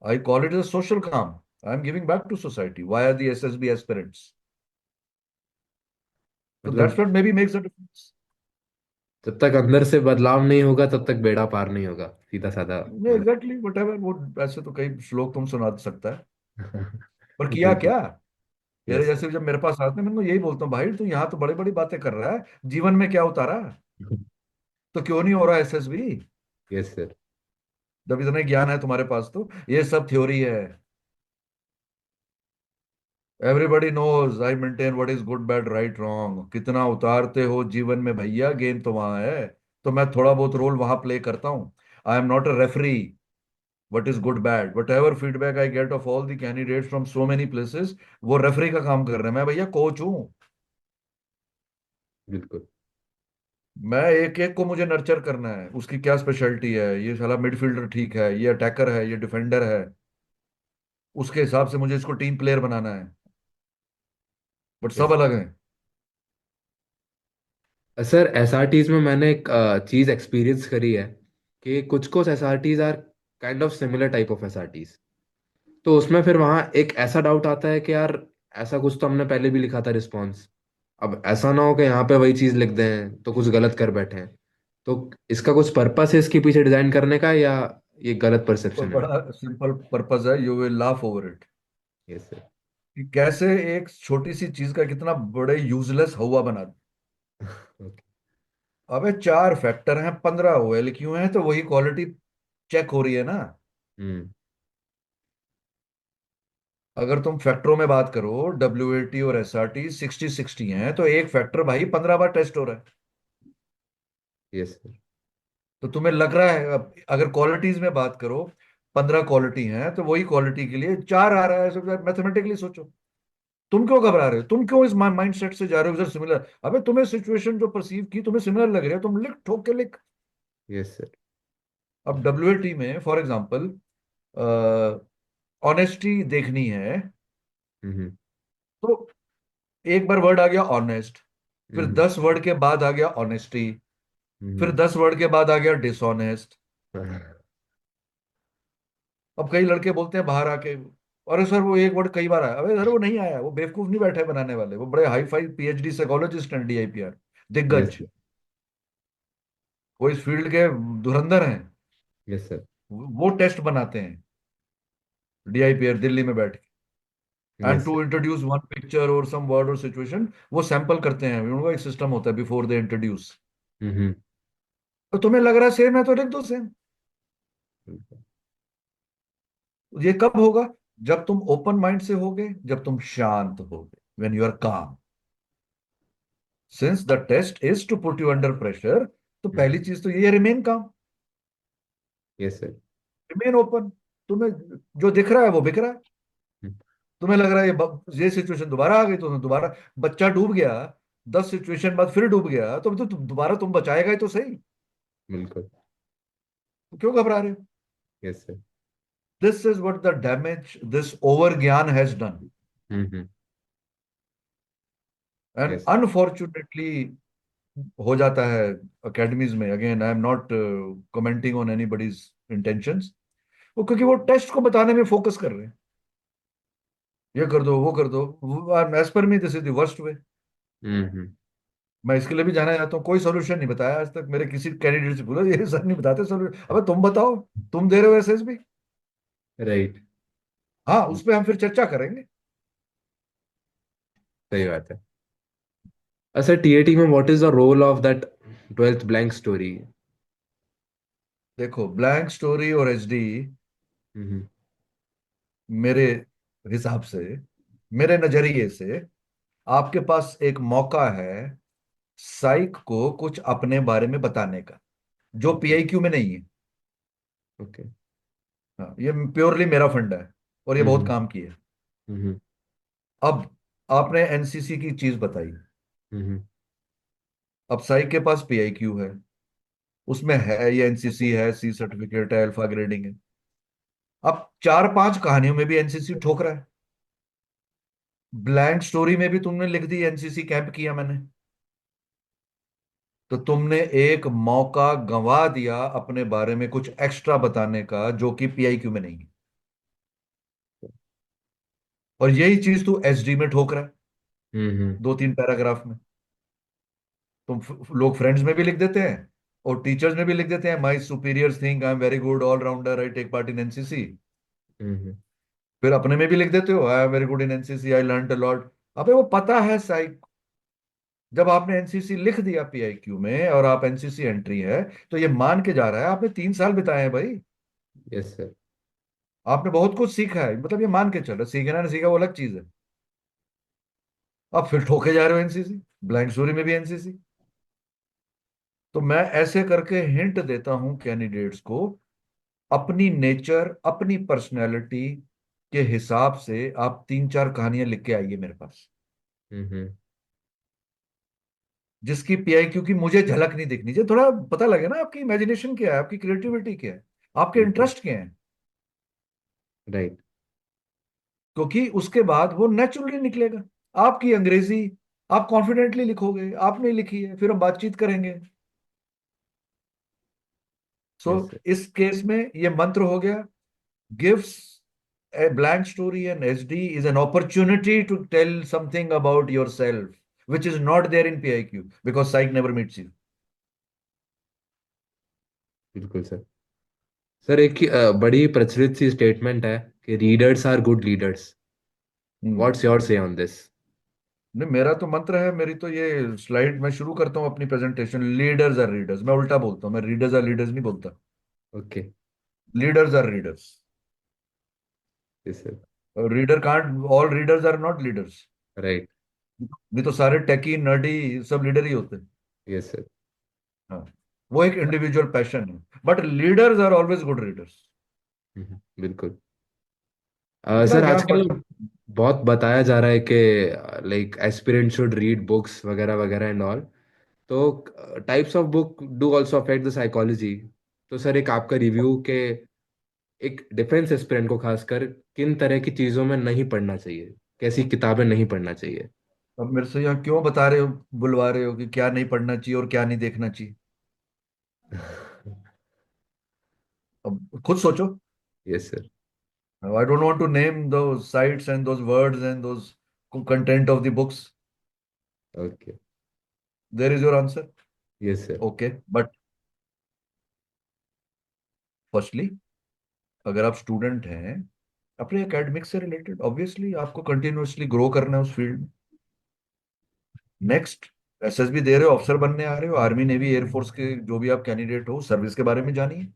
I call it a social काम। I am giving back to society via the SSB aspirants. So that's मतलब what maybe makes a difference. जब तक अंदर से बदलाव नहीं होगा तब तक बेड़ा पार नहीं होगा, सीधा साधा नहीं, मतलब। Exactly what ever. वो ऐसे तो कई श्लोक तुम सुना सकता है, पर किया बिल्कुल। क्या? मेरे यस जैसे जब मेरे पास आते हैं, मैं उनको यही बोलता हूँ, भाई तू यहाँ तो बड़ी बड़ी बातें कर रहा है, जीवन में क्या उतारा? सर। तो क्यों नहीं हो रहा SSB? Yes sir. जब इतना ज्ञान है तुम्हारे पास तो ये सब थ्योरी है। Everybody knows I maintain what is good bad right wrong. कितना उतारते हो जीवन में भैया, गेम तो वहां है। तो मैं थोड़ा बहुत रोल वहां प्ले करता हूँ। आई am not a referee. what is good bad, whatever feedback I get of all the candidates from so many places, वो रेफरी का काम कर रहे हैं, मैं भैया कोच हूँ। बिल्कुल। मैं एक एक को मुझे नर्चर करना है, उसकी क्या स्पेशलिटी है, ये साला मिडफील्डर ठीक है, ये अटैकर है, ये डिफेंडर है, उसके हिसाब से मुझे इसको टीम प्लेयर बनाना है। बट सब यस अलग हैं। सर, एसआरटीज में मैंने एक चीज एक्सपीरियंस करी है कि कुछ कुछ SRTs are kind of similar type of SRTs. तो उसमें फिर वहाँ एक ऐसा डाउट आता है कि यार ऐसा कुछ तो हमने पहले भी लिखा था रिस्पॉन्स। अब ऐसा ना हो कि यहाँ पे वही चीज लिख दें तो कुछ गलत कर बैठे हैं। तो इसका कुछ पर्पस है इसके पीछे डिजाइन करने का, या ये गलत और परसेप्शन है? बड़ा सिंपल पर्पज है, you will laugh over it. Yes sir. कि कैसे एक छोटी सी चीज का कितना बड़े यूजलेस हवा बना दे। ओके। अबे 4 फैक्टर हैं, 15 OL क्यों हैं? तो वही क्वालिटी चेक हो रही है ना। हम्म। अगर तुम फैक्टरों में बात करो, WAT और SRT 60-60 हैं, तो एक फैक्टर भाई 15 बार टेस्ट हो रहा है। Yes sir. तो तुम्हें लग रहा है, अगर क्वालिटीज में बात करो, 15 क्वालिटी हैं, तो वही क्वालिटी के लिए 4 आ रहा है। मैथमेटिकली सोचो, तुम क्यों घबरा रहे हो? तुम क्यों इस माइंड सेट से जा रहे हो इधर सिमिलर? अबे तुम्हें सिचुएशन जो परसीव की तुम्हें सिमिलर लग रही है, तुम लिख, ठोक के लिख। Yes sir. अब WAT में फॉर एग्जाम्पल ऑनेस्टी देखनी है, हम्म तो एक बार वर्ड आ गया ऑनेस्ट, फिर हम्म 10 वर्ड के बाद आ गया ऑनेस्टी, फिर हम्म 10 वर्ड के बाद आ गया डिसऑनेस्ट। अब कई लड़के बोलते हैं बाहर आके, अरे सर वो एक वर्ड कई बार आया। अबे सर वो नहीं आया, वो बेवकूफ नहीं बैठे बनाने वाले, वो बड़े हाई फाई PhD साइकोलॉजिस्ट हैं, DIPR यस दिग्गज। सर। वो इस फील्ड के धुरंधर हैं। Yes sir. वो टेस्ट बनाते हैं DIPR दिल्ली में बैठ के। And yes sir. To introduce one picture और सम वर्ड और सिचुएशन, वो सैंपल करते हैं, उनका एक सिस्टम होता है बिफोर दे इंट्रोड्यूस। हम्म तो तुम्हें लग रहा है सेम है तो लिख दो सेम। ये कब होगा? जब तुम ओपन माइंड से होगे, जब तुम शांत होगे, when you are calm, since the test is to put you under pressure, तो पहली चीज तो ये, रिमेन काम, यस सर। Remain open. तुम्हें जो दिख रहा है वो बिक रहा है। तुम्हें लग रहा है ये सिचुएशन दोबारा आ गई, तो दोबारा बच्चा डूब गया, 10 सिचुएशन बाद फिर डूब गया, तो दोबारा तुम बचाएगा ही तो सही। बिल्कुल। तो क्यों घबरा रहे हो? Yes sir. This is what the damage this over gyan has done. Hmm. And yes. Unfortunately हो जाता है अकेडमीज में। Again I am not commenting on anybody's intentions. वो क्योंकि वो टेस्ट को बताने में फोकस कर रहे हैं, ये कर दो वो कर दो। As per me this is the worst way. Hmm. मैं इसके लिए भी जाना चाहता हूँ, कोई सोल्यूशन नहीं बताया आज तक। मेरे किसी कैंडिडेट से पूछा, ये सर नहीं बताते सोल्यूशन। अबे तुम बताओ, तुम दे रहे हो एसएसबी। राइट। हाँ, उस पर हम फिर चर्चा करेंगे। सही बात है। अच्छा, टीएटी में what is the role of that 12th blank story? देखो, ब्लैंक स्टोरी और एचडी, हम्म। मेरे हिसाब से, मेरे नजरिए से, आपके पास एक मौका है साइक को कुछ अपने बारे में बताने का, जो ओके। पीआईक्यू में नहीं है। ओके। हाँ, ये प्योरली मेरा फंडा है और ये बहुत हम्म। काम किया है। हम्म। अब आपने एनसीसी की चीज बताई, हम्म। अब साइक के पास पीआईक्यू है, उसमें है ये एनसीसी है, सी सर्टिफिकेट है, अल्फा ग्रेडिंग है। अब 4-5 कहानियों में भी एनसीसी ठोक रहा है। ब्लैंक स्टोरी में भी तुमने लिख दी एनसीसी कैंप किया मैंने, तो तुमने एक मौका गंवा दिया अपने बारे में कुछ एक्स्ट्रा बताने का, जो कि पीआईक्यू में नहीं है। और यही चीज तू एसडी में ठोक रहा है, हम्म। 2-3 पैराग्राफ में। लोग फ्रेंड्स में भी लिख देते हैं और टीचर्स में भी लिख देते हैं, my superiors think I am very good allrounder, I take part in NCC. Hmm. फिर अपने में भी लिख देते हो, I am very good in NCC, I learn a lot. अबे वो पता है साइक, जब आपने एनसीसी लिख दिया पीआईक्यू में और आप एनसीसी एंट्री है, तो ये मान के जा रहा है आपने 3 साल बिताए हैं भाई। Yes sir. आपने बहुत कुछ सीखा है, मतलब ये मान के चल रहा है, सीखना नहीं सीखा वो अलग चीज है। अब फिर ठोके जा रहे हो एनसीसी, ब्लाइंड स्टोरी में भी एनसीसी। तो मैं ऐसे करके हिंट देता हूं कैंडिडेट्स को, अपनी नेचर, अपनी पर्सनैलिटी के हिसाब से आप 3-4 कहानियां लिख के आइए मेरे पास, हम्म। जिसकी पीआईक्यू की मुझे झलक नहीं दिखनी चाहिए। थोड़ा पता लगे ना आपकी इमेजिनेशन क्या है, आपकी क्रिएटिविटी क्या है, आपके बिल्कुल। इंटरेस्ट क्या है। राइट। क्योंकि उसके बाद वो नेचुरली निकलेगा। आपकी अंग्रेजी आप कॉन्फिडेंटली लिखोगे, आपने लिखी है, फिर हम बातचीत करेंगे। So yes sir. इस केस में ये मंत्र हो गया, gives a blank story and SD is an opportunity to tell something about yourself, which is not there in PIQ because psych never meets you. बिल्कुल सर। सर एक बड़ी प्रचलित सी स्टेटमेंट है कि readers are good leaders. Hmm. What's your say on this? नहीं, मेरा तो मंत्र है, मेरी तो ये स्लाइड मैं शुरू करता हूँ अपनी प्रेजेंटेशन, लीडर्स आर रीडर्स। मैं उल्टा बोलता हूँ, मैं रीडर्स आर लीडर्स नहीं बोलता, okay. Leaders are readers. Yes sir. Reader can't, all readers are not leaders. Right. नहीं तो सारे टेकी नर्डी सब लीडर ही होते हैं। Yes sir. हाँ, वो एक इंडिविजुअल पैशन है, but leaders are always good readers. बिल्कुल। इतना सर ज्ञान आजकल बढ़ता बहुत बताया जा रहा है कि like aspirant should read books वगैरह वगैरह एंड ऑल। तो types of book do also affect the psychology. तो सर एक आपका रिव्यू के एक डिफेंस एस्पिरेंट को खासकर किन तरह की चीज़ों में नहीं पढ़ना चाहिए, कैसी किताबें नहीं पढ़ना चाहिए? है। अब मेरे से यहाँ क्यों बता रहे हो, बुलवा रहे हो कि क्या नहीं पढ़ना चाहिए और क्या नहीं देखना चाहिए? अब खुद सोचो। Yes sir. I don't want to name those sites and those words and those content of the books. Okay. There is your answer. Yes sir. Okay, but firstly, अगर आप स्टूडेंट हैं, अपने एकेडमिक से रिलेटेड, ऑब्वियसली आपको continuously grow करना है उस फील्ड में। नेक्स्ट, एसएसबी दे रहे हो, अफसर बनने आ रहे हो, आर्मी नेवी एयरफोर्स के जो भी आप कैंडिडेट हो, सर्विस के बारे में जानिए।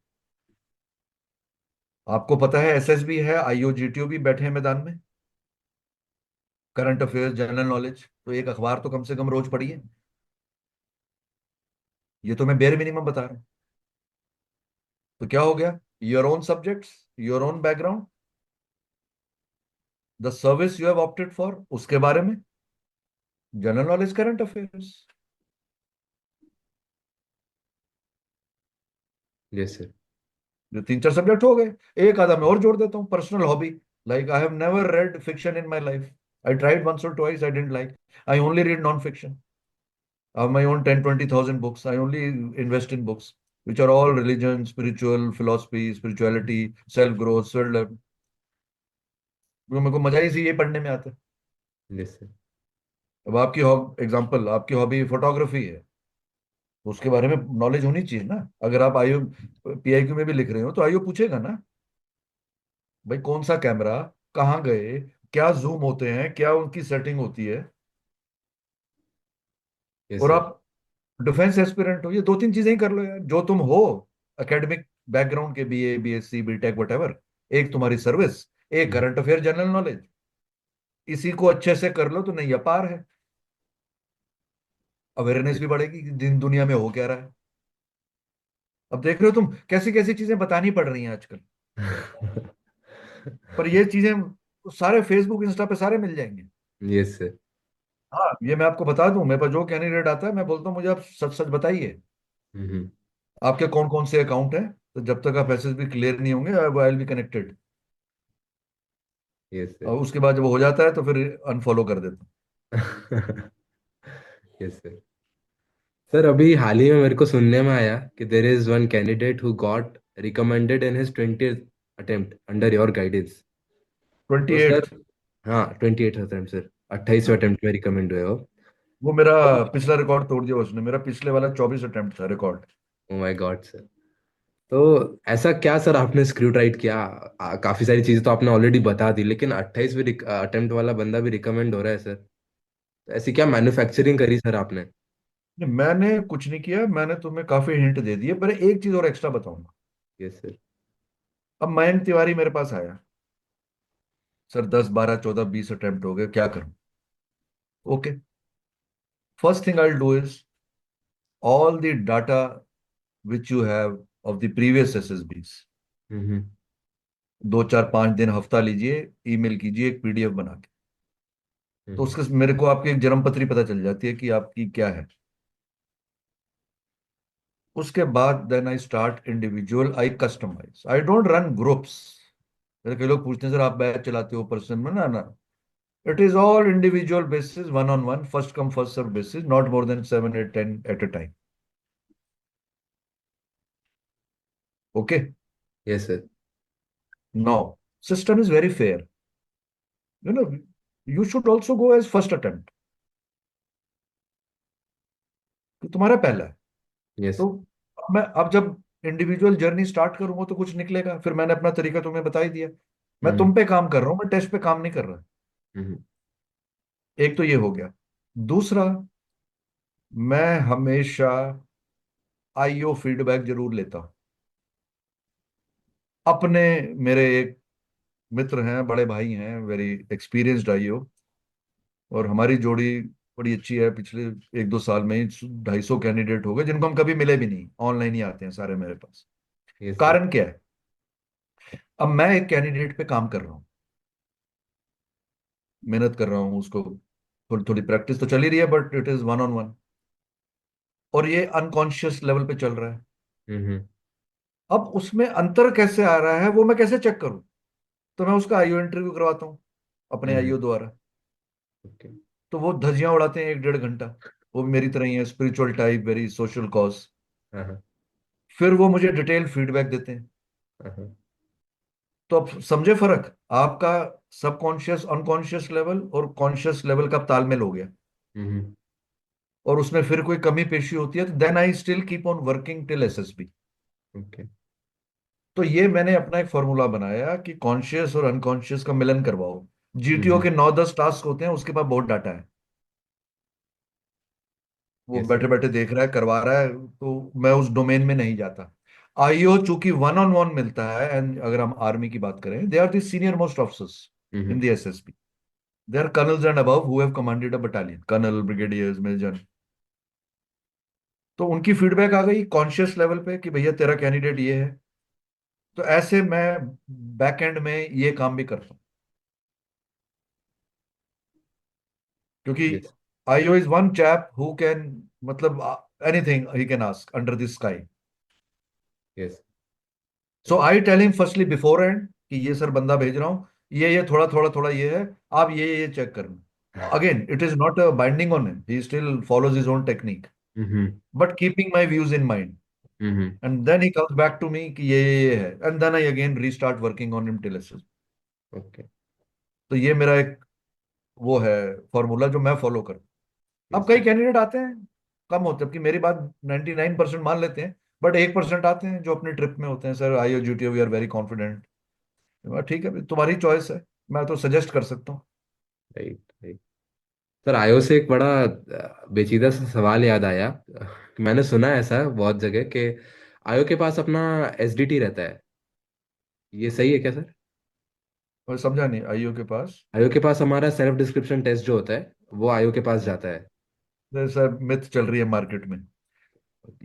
आपको पता है एसएसबी है, आईओजीटीओ भी बैठे हैं मैदान में। करंट अफेयर्स, जनरल नॉलेज, तो एक अखबार तो कम से कम रोज पढ़िए। ये तो मैं बेयर मिनिमम बता रहा हूं। तो क्या हो गया? Your own subjects, your own background, the service you have opted for, उसके बारे में general knowledge, current affairs. Yes sir. जो तीन चार सब्जेक्ट हो गए। एक आधा मैं और जोड़ देता हूँ, personal hobby. Like I have never read fiction in my life. I tried once or twice, I didn't like. I only read non fiction. I have my own 10, 20,000 books. I only invest in books which are all religion, spiritual, philosophy, spirituality, self growth, self learn। मेरे को मजा ही इसी ये पढ़ने में आता है। Yes sir. अब आपकी एग्जांपल, आपकी हॉबी फोटोग्राफी है, तो उसके बारे में नॉलेज होनी चाहिए ना। अगर आप आईओ पीआईक्यू में भी लिख रहे हो तो आईओ पूछेगा ना, भाई कौन सा कैमरा, कहाँ गए, क्या जूम होते हैं, क्या उनकी सेटिंग होती है। यस और सर। आप डिफेंस एस्पिरेंट हो, ये दो तीन चीजें ही कर लो यार जो तुम हो। एकेडमिक बैकग्राउंड के, बीए, बीएससी, बीटेक, वटेवर। एक तुम्हारी सर्विस, एक hmm. Current affair, general knowledge. इसी को अच्छे से कर लो तो नहीं अपार है। अवेयरनेस भी बढ़ेगी कि दिन दुनिया में हो क्या रहा है। अब देख रहे हो तुम कैसी कैसी चीजें बतानी पड़ रही हैं आजकल। पर ये चीजें सारे फेसबुक इंस्टा पे सारे मिल जाएंगे। Yes sir. हाँ, ये मैं आपको बता दूं, मेरे पास जो कैंडिडेट आता है मैं बोलता हूँ मुझे आप सच सच बताइए, हम्म। आपके कौन कौन से अकाउंट हैं। तो जब तक आप एसएस भी क्लियर नहीं होंगे, I will be connected. Yes sir. और उसके बाद जब वो हो जाता है तो फिर अनफॉलो कर देता हूँ। Yes sir. सर अभी हाल ही में मेरे को सुनने में आया कि there is one candidate who got recommended in his 20th attempt under your guidance. Twenty तो सर, एट्थ हाँ 28th अटेम्प्ट सर, 28वें हाँ, अटेम्प्ट में रिकमेंड हुए हो। वो मेरा तो पिछला रिकॉर्ड तोड़ दिया उसने। मेरा पिछले वाला 24 अटेम्प्ट था record. Oh my God sir. तो ऐसा क्या सर आपने स्क्रू टाइट किया? काफी सारी चीजें तो आपने ऑलरेडी बता दी, लेकिन 28वें अटेम्प्ट वाला बंदा भी रिकमेंड हो रहा है सर। तो ऐसी क्या मैन्युफैक्चरिंग करी सर आपने? नहीं, मैंने कुछ नहीं किया, मैंने तुम्हें काफी हिंट दे दिए, पर एक चीज और एक्स्ट्रा बताऊंगा। Yes sir. अब मयंक तिवारी मेरे पास आया, सर 10, 12, 14, 20 अटेम्प्ट हो गए, क्या करूं? Okay, first thing I will do is all the data which you have of the previous SSBs, hmm. 2, 4, 5 दिन, हफ्ता लीजिए, ईमेल कीजिए एक पीडीएफ बना के। तो हम्म। उसके मेरे को आपकी एक जन्म पत्री पता चल जाती है कि आपकी क्या है। उसके बाद then I start individual, I customise, I don't run groups. जैसे कई लोग पूछते हैं सर आप बैच चलाते हो पर्सन में, ना ना। It is all individual basis, one on one, first come first serve basis, not more than 7, 8, 10 at a time. Okay. Yes sir. Now system is very fair, you know, you should also go as first attempt, तुम्हारा पहला है। Yes. तो अब जब individual journey start करूंगा तो कुछ निकलेगा। फिर मैंने अपना तरीका तुम्हें बता ही दिया। मैं हम्म। तुम पे काम कर रहा हूं, मैं टेस्ट पे काम नहीं कर रहा। हम्म। एक तो ये हो गया। दूसरा, मैं हमेशा आईओ फीडबैक जरूर लेता हूं अपने। मेरे एक मित्र हैं, बड़े भाई हैं, वेरी एक्सपीरियंस्ड आईओ, और हमारी जोड़ी बड़ी अच्छी है। पिछले 1, 2 साल में ही 250 कैंडिडेट हो गए जिनको हम कभी मिले भी नहीं, ऑनलाइन ही आते हैं सारे मेरे पास। Yes sir. कारण क्या है? अब मैं एक कैंडिडेट पे काम कर रहा हूँ, मेहनत कर रहा हूँ उसको, थोड़ी थोड़ी प्रैक्टिस तो चल ही रही है, but it is one on one, और ये अनकॉन्शियस लेवल पे चल रहा है। हम्म। अब उसमें अंतर कैसे आ रहा है वो मैं कैसे चेक करूं? तो मैं उसका आईओ इंटरव्यू करवाता हूँ अपने हम्म। आईओ द्वारा। ओके। तो वो धज्जियां उड़ाते हैं 1, 1.5 घंटा। वो भी मेरी तरह ही है, spiritual type, very social cause. हाँ हाँ। फिर वो मुझे डिटेल फीडबैक देते हैं। हाँ हाँ। तो अब समझे फर्क? आपका सबकॉन्शियस अनकॉन्शियस लेवल और कॉन्शियस लेवल का तालमेल हो गया, हम्म। और उसमें फिर कोई कमी पेशी होती है तो then I still keep on working till SSB. Okay. तो ये मैंने अपना एक फॉर्मूला बनाया कि कॉन्शियस और अनकॉन्शियस का मिलन करवाओ। जीटीओ हम्म। के 9, 10 टास्क होते हैं, उसके पास बहुत डाटा है। वो यस बैठे सर। बैठे देख रहा है, करवा रहा है, तो मैं उस डोमेन में नहीं जाता। आईओ चूंकि वन ऑन वन मिलता है, एंड अगर हम आर्मी की बात करें, they are the senior most officers in hmm. The SSB. They are colonels and above who have commanded a battalion, colonel, brigadiers, major. तो उनकी फीडबैक आ गई कॉन्शियस लेवल पे कि भैया तेरा कैंडिडेट ये है। तो ऐसे मैं बैक एंड में ये काम भी करता हूँ, क्योंकि yes. IO is one chap who can, मतलब anything he can ask under the sky. Yes. So I tell him firstly before and कि ये सर बंदा भेज रहा हूँ, ये थोड़ा थोड़ा थोड़ा ये है, आप ये चेक करना। Again it is not binding on him, he still follows his own technique, hmm. But keeping my views in mind. Hmm. And then he comes back to me कि ये है, and then I again restart working on him till. Okay. तो ये मेरा एक वो है formula जो मैं फॉलो करता हूँ। अब यस कई सर। कैंडिडेट आते हैं, कम होते हैं कि मेरी बात 99% मान लेते हैं, बट 1% आते हैं जो अपने ट्रिप में होते हैं, sir I GTO we are very confident. ठीक है, तुम्हारी चॉइस है, मैं तो सजेस्ट कर सकता हूँ। Right, right. सर, आयो से एक बड़ा पेचीदा सा सवाल याद आया। मैंने सुना है ऐसा बहुत जगह कि आयो के पास अपना एसडीटी रहता है। ये सही है क्या सर? और समझा नहीं, आईओ के पास? आयो के पास हमारा सेल्फ डिस्क्रिप्शन टेस्ट जो होता है वो आयो के पास जाता है। सर मिथ चल रही है मार्केट में।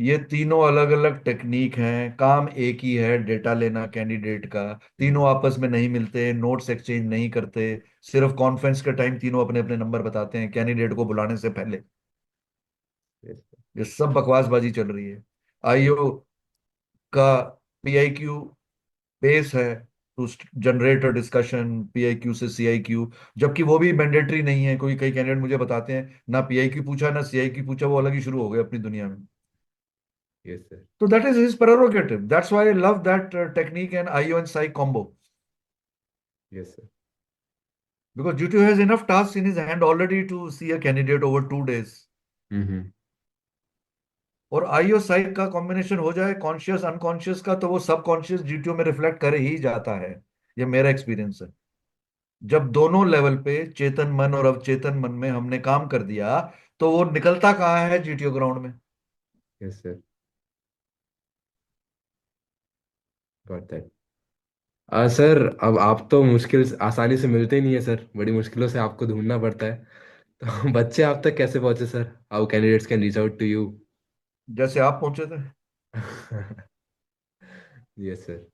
ये तीनों अलग अलग टेक्निक हैं, काम एक ही है, डेटा लेना कैंडिडेट का। हम्म। तीनों आपस में नहीं मिलते, नोट्स एक्सचेंज नहीं करते। सिर्फ कॉन्फ्रेंस के टाइम तीनों अपने अपने नंबर बताते हैं कैंडिडेट को बुलाने से पहले। Yes sir. ये सब बकवासबाजी चल रही है। आईओ का पीआईक्यू बेस है to generate a discussion, PIQ से सीआईक्यू, जबकि वो भी मैंडेटरी नहीं है। कोई कई कैंडिडेट मुझे बताते हैं ना पीआईक्यू पूछा ना सीआईक्यू पूछा, वो अलग ही शुरू हो गए अपनी दुनिया में। Yes sir. So that is his prerogative. That's why I love that technique and IO and Psy combo. Yes sir. Because GTO has enough tasks in his hand already to see a candidate over 2 days. हम्म। और IO Psy का combination हो जाए conscious unconscious का, तो वो सब conscious GTO में reflect कर ही जाता है। ये मेरा एक्सपीरियंस है। जब दोनों लेवल पे चेतन मन और अवचेतन मन में हमने काम कर दिया, तो वो निकलता कहाँ है जीटीओ ग्राउंड में। Yes sir. Got that. Sir, अब आप तो मुश्किल आसानी से मिलते ही नहीं है सर, बड़ी मुश्किलों से आपको ढूंढना पड़ता है। तो बच्चे आप तक कैसे पहुंचे sir? How candidates can reach out to you? जैसे आप पहुंचे थे। Yes sir.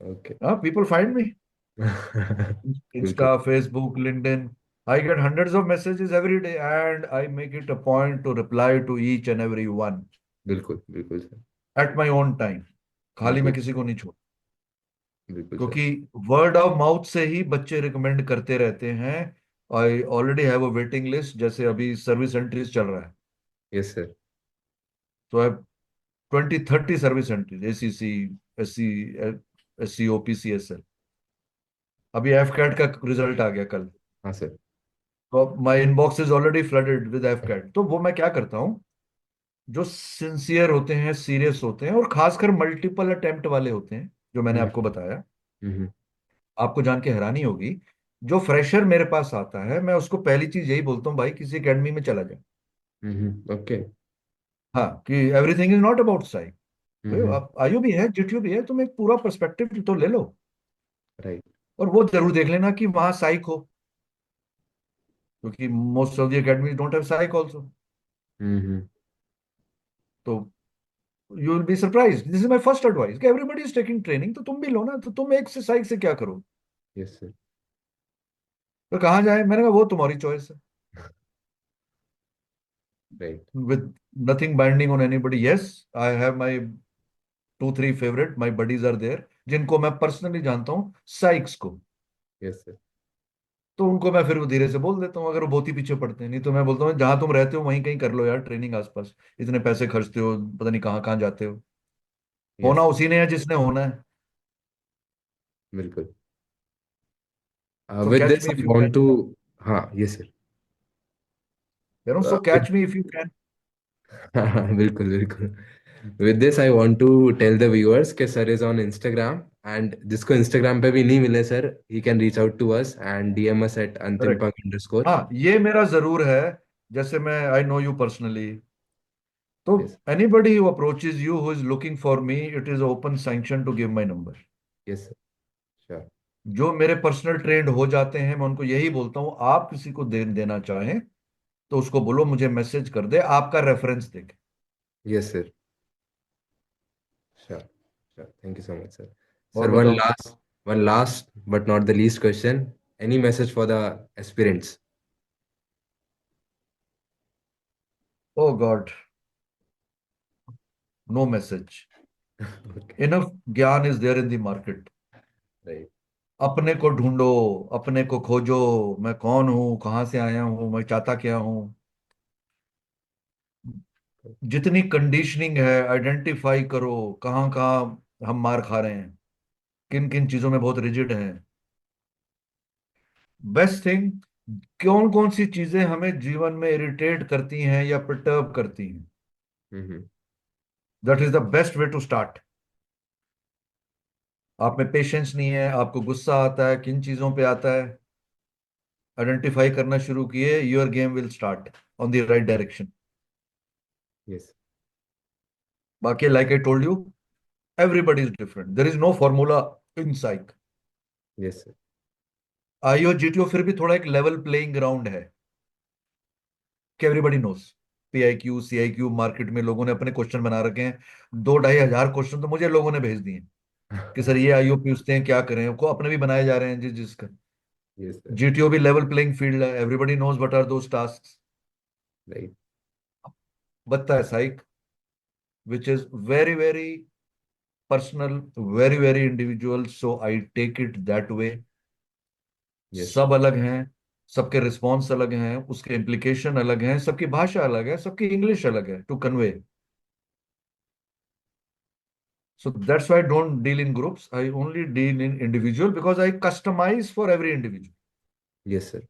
ओके। हाँ, पीपल फाइंड मी। बिल्कुल, Insta, Facebook, LinkedIn. I get hundreds of messages every day, and I make it a point to reply to each and every one बिल्कुल, बिल्कुल sir. at my own time. खाली मैं बिल्कुल, किसी को नहीं छोड़, बिल्कुल सर। क्योंकि वर्ड ऑफ माउथ से ही बच्चे रिकमेंड करते रहते हैं। I already have a waiting list, जैसे अभी सर्विस एंट्रीज चल रहा है। Yes sir. तो I 20-30 service entries, ACC, SC, SC, OPC, SL. अभी एफ कैट का रिजल्ट आ गया कल। हाँ सर। तो my inbox is already flooded with F CAT. तो वो मैं क्या करता हूँ, जो सिंसियर होते हैं, सीरियस होते हैं, और खासकर मल्टीपल अटेम्प्ट वाले होते हैं, जो मैंने हम्म। आपको बताया, हम्म। आपको जान के हैरानी होगी। जो फ्रेशर मेरे पास आता है, मैं उसको पहली चीज यही बोलता हूँ, भाई किसी एकेडमी में चला जाए। ओके। हाँ, कि एवरीथिंग इज नॉट अबाउट साइक। हम्म। आप आयु भी है, जीटीयू भी है, तुम एक पूरा पर्सपेक्टिव तो ले लो। राइट। और वो जरूर देख लेना कि वहां साइक हो, क्योंकि most of the academy don't have psych also. Hmm. तो you will be surprise, this is my first advice, कि एवरीबॉडी इज टेकिंग ट्रेनिंग, तो तुम भी लो ना। तो तुम एक से साइक से क्या करो? Yes sir. तो कहाँ जाए? मैंने कहा वो तुम्हारी चॉइस है, right. with nothing binding on anybody. Yes, I have my 2-3 favourite, my buddies are there, जिनको मैं पर्सनली जानता हूँ, साइक्स को। Yes sir. तो उनको मैं फिर वो धीरे से बोल देता हूँ, अगर वो बहुत ही पीछे पड़ते हैं। नहीं तो मैं बोलता हूँ जहां तुम रहते हो वहीं कहीं कर लो यार ट्रेनिंग आसपास, इतने पैसे खर्चते हो, पता नहीं कहाँ कहाँ जाते हो। होना यस सर। उसी ने है जिसने होना है। बिल्कुल। So with catch this me if I you want can. To. हाँ, yes sir. So catch me if you can. बिल्कुल, बिल्कुल। With this I want to tell the viewers कि sir is on Instagram, and जिसको Instagram पे भी नहीं मिले sir, he can reach out to us and DM us at correct. अंतिमपंख_। हाँ, ये मेरा जरूर है। जैसे मैं, आई नो यू पर्सनली, तो yes. Anybody who approaches you who is looking for me, it is open sanction to give my number. Yes sir. Sure. जो मेरे पर्सनल ट्रेंड हो जाते हैं मैं उनको यही बोलता हूं, आप किसी को देना चाहें तो उसको बोलो मुझे मैसेज कर दे, आपका रेफरेंस देके। Yes sir. Sure. Sure, thank you so much sir. और सर, बताओ। one last but not the least question. Any message for the aspirants? Oh God, no message. Okay. Enough gyan is there in the market. Right. अपने को ढूंढो, अपने को खोजो। मैं कौन हूं, कहां से आया हूं, मैं चाहता क्या हूं। जितनी कंडीशनिंग है आइडेंटिफाई करो, कहाँ कहाँ हम मार खा रहे हैं, किन किन चीजों में बहुत रिजिड हैं। बेस्ट थिंग, कौन कौन सी चीजें हमें जीवन में इरिटेट करती हैं या प्रटर्ब करती हैं। Mm-hmm. That is the best way to start. आप में पेशेंस नहीं है, आपको गुस्सा आता है, किन चीजों पे आता है, आइडेंटिफाई करना शुरू किए, your game will start on the right direction. Yes. बाकी like I told you, everybody is different, there is no formula in psych. Yes, sir. IO GTO फिर भी थोड़ा एक लेवल प्लेइंग ग्राउंड है कि everybody knows. PIQ CIQ market में लोगों ने अपने क्वेश्चन बना रखे हैं, 2-2,500 क्वेश्चन तो मुझे लोगों ने भेज दिए कि सर ये आईओ पूछते हैं क्या करें, को अपने भी बनाए जा रहे हैं जिस जिसका। Yes, sir. जीटीओ भी लेवल प्लेइंग फील्ड है, everybody knows what are those task. Right. बत्ता है psych which is very very personal, very very individual, so I take it that way. Yes, sir. सब अलग हैं, सबके रिस्पॉन्स अलग हैं, उसके इम्प्लीकेशन अलग हैं, सबकी भाषा अलग है, सबकी इंग्लिश अलग है to convey. So that's why I don't deal in groups. I only deal in individual because I customize for every individual. Yes, sir.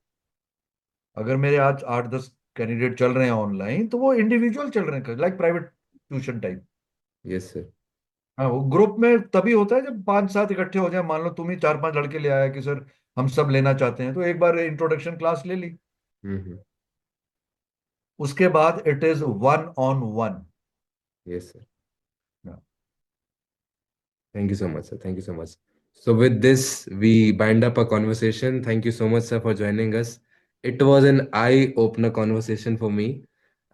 अगर मेरे आज 8-10 कैंडिडेट चल रहे हैं ऑनलाइन तो वो इंडिविजुअल चल रहे हैं, like private tuition type. Yes, sir. हाँ, वो ग्रुप में तभी होता है जब 5-7 इकट्ठे हो जाए। मान लो तुम ही 4-5 लड़के ले आया कि सर हम सब लेना चाहते हैं, तो एक बार इंट्रोडक्शन क्लास ले ली। Mm-hmm. उसके बाद it is one on one. Yes, sir. Thank you so much, sir. Thank you so much. So, with this, we bind up a conversation. Thank you so much, sir, for joining us. It was an eye-opener conversation for me,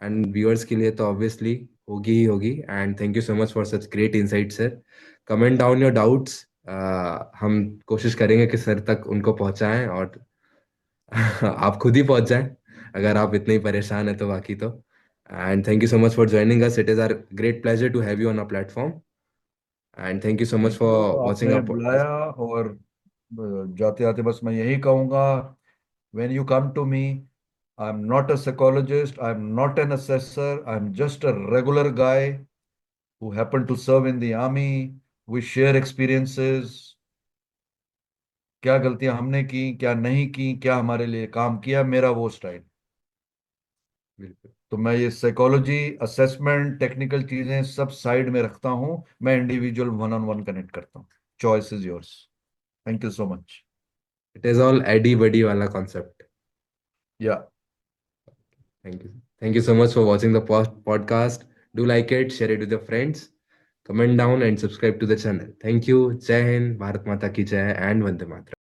and viewers के लिए तो obviously होगी ही होगी. And thank you so much for such great insights, sir. Comment down your doubts. हम कोशिश करेंगे कि sir तक उनको पहुंचाएं और आप खुद ही पहुंच जाएं अगर आप इतने ही परेशान हैं तो बाकी तो. And thank you so much for joining us. It is our great pleasure to have you on our platform. And thank you so much thank you, for watching आपने our बुलाया। podcast. और जाते जाते बस मैं यही कहूंगा, when you come to me, I'm not a psychologist, I'm not an assessor, I'm just a regular guy who happened to serve in the army. We share experiences, क्या गलतियां हमने की, क्या नहीं की, क्या हमारे लिए काम किया, मेरा वो स्टाइल। बिल्कुल. तो मैं ये साइकोलॉजी, असेसमेंट, टेक्निकल चीजें सब साइड में रखता हूं। मैं individual one on one connect करता हूँ। Choice is yours. Thank you so much. It is all Eddie Buddy wala concept. या Thank you. Thank you so much for watching the podcast. Do like it, share it with your friends, comment down and subscribe to the channel. Thank you. Jai Hind, Bharat Mata ki Jai and Vande Mataram.